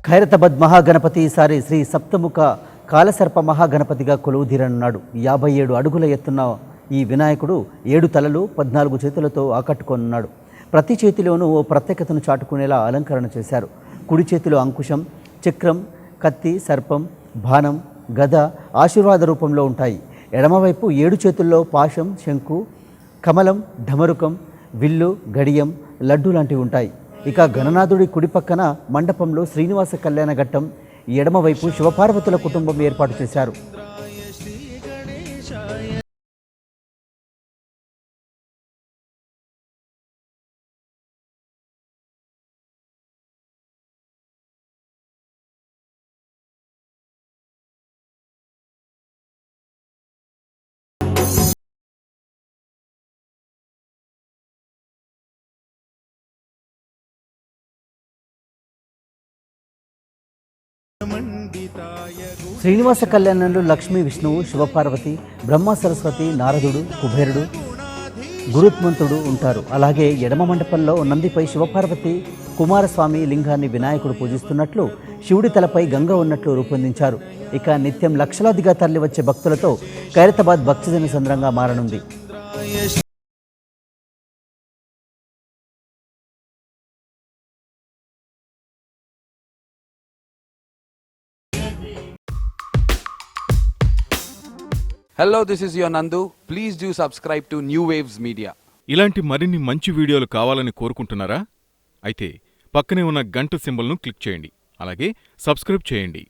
ఖైరతాబాద్ మహాగణపతి ఈసారి శ్రీ సప్తముఖ కాలసర్ప మహాగణపతిగా కొలువుదీరనున్నాడు. 57 అడుగుల ఎత్తున్న ఈ వినాయకుడు 7 తలలు 14 చేతులతో ఆకట్టుకోనున్నాడు. ప్రతి చేతిలోనూ ఓ ప్రత్యేకతను చాటుకునేలా అలంకరణ చేశారు. కుడి చేతిలో అంకుశం, చక్రం, కత్తి, సర్పం, బాణం, గద ఆశీర్వాద రూపంలో ఉంటాయి. ఎడమవైపు 7 చేతుల్లో పాశం, శంకు, కమలం, ఢమరుకం, విల్లు, గడియం, లడ్డు లాంటివి ఉంటాయి. ఇక గణనాథుడి కుడి పక్కన మండపంలో శ్రీనివాస కళ్యాణ ఘట్టం, ఎడమవైపు శివపార్వతుల కుటుంబం ఏర్పాటు చేశారు. శ్రీనివాస కళ్యాణంలో లక్ష్మీ, విష్ణువు, శివపార్వతి, బ్రహ్మ, సరస్వతి, నారదుడు, కుబేరుడు, గురుత్మంతుడు ఉంటారు. అలాగే ఎడమ మండపంలో నందిపై శివపార్వతి కుమారస్వామి లింగాన్ని వినాయకుడు పూజిస్తున్నట్లు, శివుడి తలపై గంగ ఉన్నట్లు రూపొందించారు. ఇక నిత్యం లక్షలాదిగా తరలివచ్చే భక్తులతో ఖైరతాబాద్ భక్తజన సంద్రంగా మారనుంది. Hello, this is your Nandu. Please do subscribe to New Waves Media. ఇలాంటి మరిన్ని మంచి వీడియోలు కావాలని కోరుకుంటున్నారా? అయితే పక్కనే ఉన్న గంట సింబల్ను క్లిక్ చేయండి. అలాగే సబ్స్క్రైబ్ చేయండి.